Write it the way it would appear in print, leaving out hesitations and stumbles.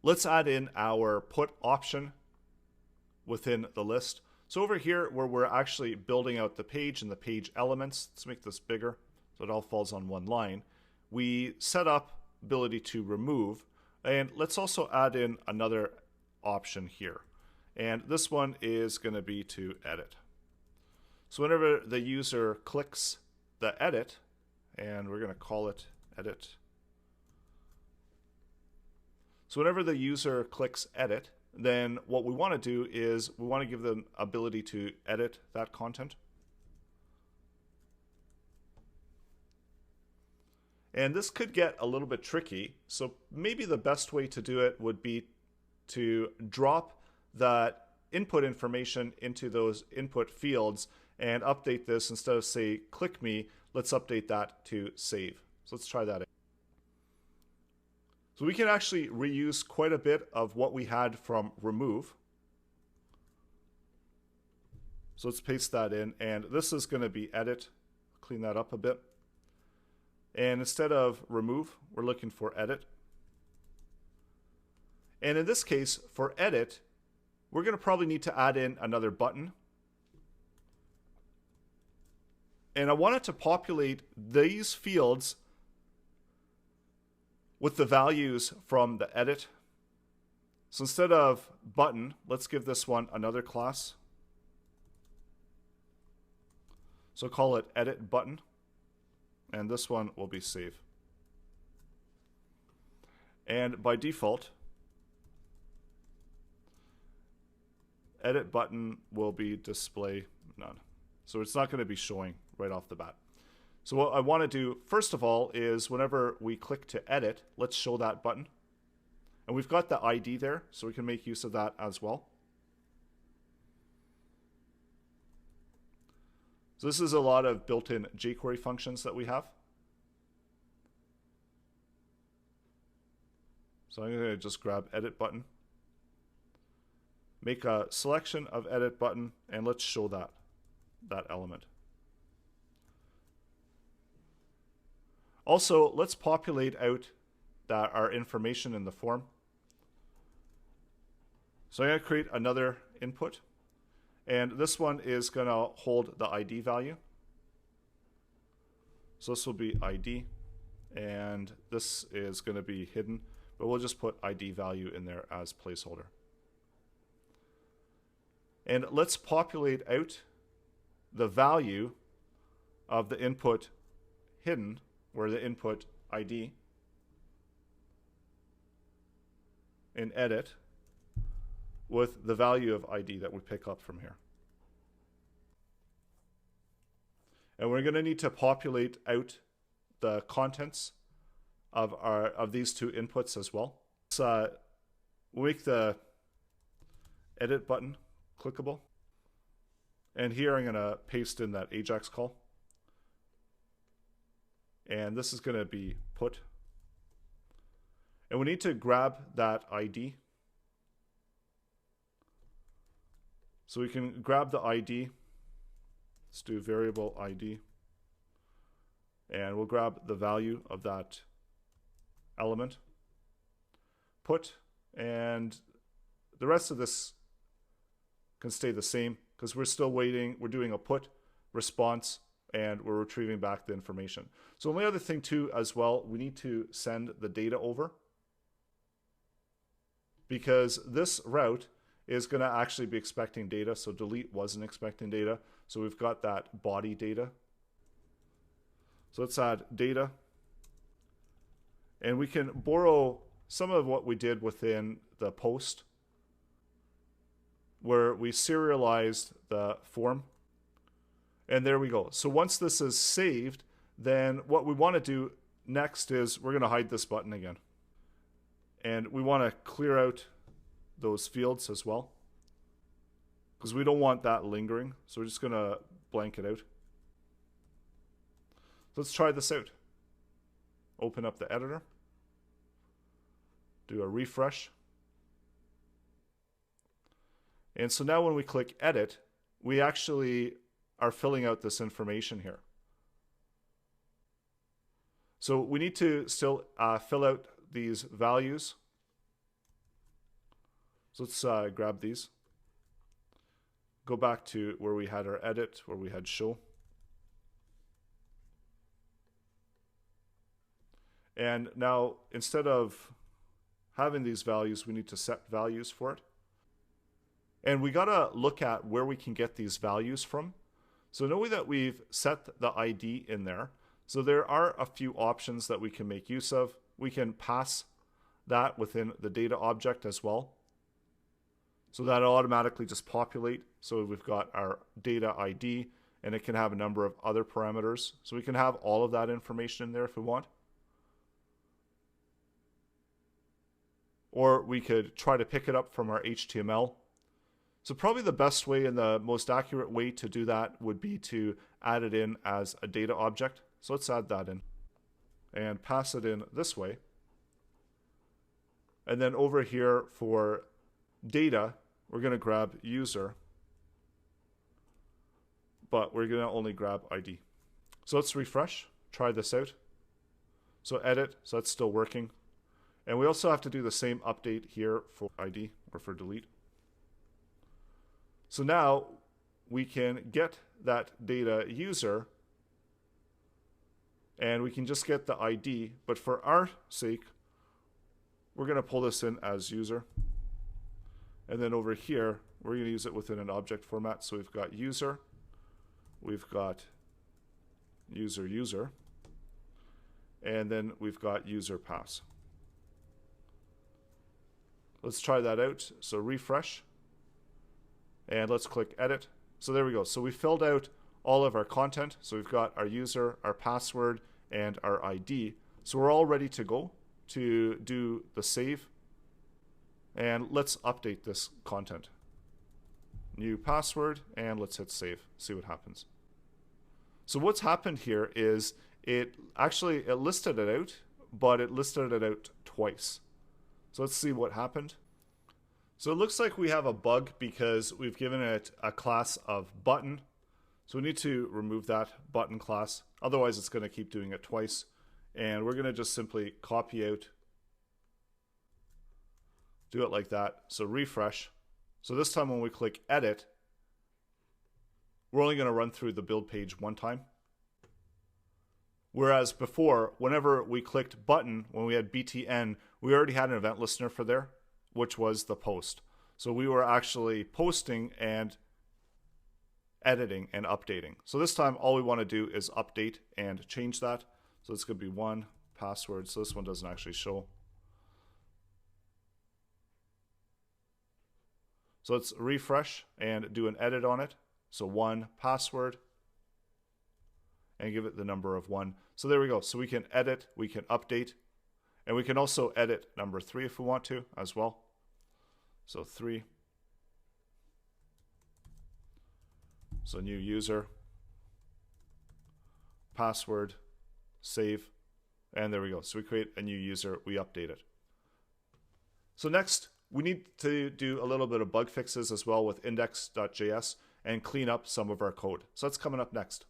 let's add in our put option within the list. So over here where we're actually building out the page and the page elements, let's make this bigger so it all falls on one line. We set up ability to remove, and let's also add in another option here. And this one is going to be to edit. So whenever the user clicks the edit, and we're going to call it edit. So whenever the user clicks edit, then what we want to do is we want to give them ability to edit that content. And this could get a little bit tricky. So maybe the best way to do it would be to drop that input information into those input fields and update this. Instead of say click me, let's update that to save. So let's try that. So we can actually reuse quite a bit of what we had from remove. So let's paste that in, and this is going to be edit. Clean that up a bit. And instead of remove, we're looking for edit. And in this case, for edit, we're going to probably need to add in another button. And I want it to populate these fields with the values from the edit. So instead of button, let's give this one another class. So call it edit button. And this one will be save. And by default, edit button will be display none. So it's not going to be showing right off the bat. So what I want to do first of all is whenever we click to edit, let's show that button. And we've got the ID there, so we can make use of that as well. So this is a lot of built-in jQuery functions that we have. So I'm going to just grab edit button, make a selection of edit button, and let's show that element. Also, let's populate out our information in the form. So I'm going to create another input, and this one is going to hold the ID value. So this will be ID, and this is going to be hidden, but we'll just put ID value in there as placeholder. And let's populate out the value of the input hidden, or the input ID, in edit with the value of ID that we pick up from here. And we're going to need to populate out the contents of these two inputs as well. So we'll make the edit button clickable. And here I'm going to paste in that AJAX call. And this is going to be put. And we need to grab that ID. So we can grab the ID. Let's do variable ID. And we'll grab the value of that element. Put. And the rest of this can stay the same because we're still waiting. We're doing a put response, and we're retrieving back the information. So the only other thing too as well, we need to send the data over, because this route is going to actually be expecting data. So delete wasn't expecting data. So we've got that body data. So let's add data. And we can borrow some of what we did within the post, where we serialized the form. And there we go. So once this is saved, then what we want to do next is we're going to hide this button again. And we want to clear out those fields as well, because we don't want that lingering. So we're just going to blank it out. Let's try this out. Open up the editor. Do a refresh. And so now when we click edit, we actually are filling out this information here. So we need to still fill out these values. So let's grab these. Go back to where we had our edit, where we had show. And now instead of having these values, we need to set values for it. And we got to look at where we can get these values from. So knowing that we've set the ID in there, so there are a few options that we can make use of. We can pass that within the data object as well. So that'll automatically just populate. So we've got our data ID, and it can have a number of other parameters. So we can have all of that information in there if we want. Or we could try to pick it up from our HTML. So probably the best way and the most accurate way to do that would be to add it in as a data object. So let's add that in and pass it in this way. And then over here for data, we're going to grab user, but we're going to only grab ID. So let's refresh, try this out. So edit, so that's still working. And we also have to do the same update here for ID or for delete. So now we can get that data user and we can just get the ID, but for our sake, we're going to pull this in as user. And then over here, we're going to use it within an object format. So we've got user, we've got user, and then we've got user pass. Let's try that out. So refresh, and let's click edit. So there we go. So we filled out all of our content. So we've got our user, our password, and our ID. So we're all ready to go to do the save. And let's update this content. New password, and let's hit save, see what happens. So what's happened here is it listed it out, but it listed it out twice. So let's see what happened. So it looks like we have a bug because we've given it a class of button. So we need to remove that button class. Otherwise, it's going to keep doing it twice. And we're going to just simply copy out, do it like that. So refresh. So this time when we click edit, we're only going to run through the build page one time. Whereas before, whenever we clicked button, when we had BTN, we already had an event listener for there, which was the post. So we were actually posting and editing and updating. So this time, all we want to do is update and change that. So it's going to be one password. So this one doesn't actually show. So let's refresh and do an edit on it. So one password and give it the number of 1. So there we go. So we can edit, we can update, and we can also edit number 3 if we want to as well. So 3. So new user, password, save, and there we go. So we create a new user, we update it. So next, we need to do a little bit of bug fixes as well with index.js and clean up some of our code. So that's coming up next.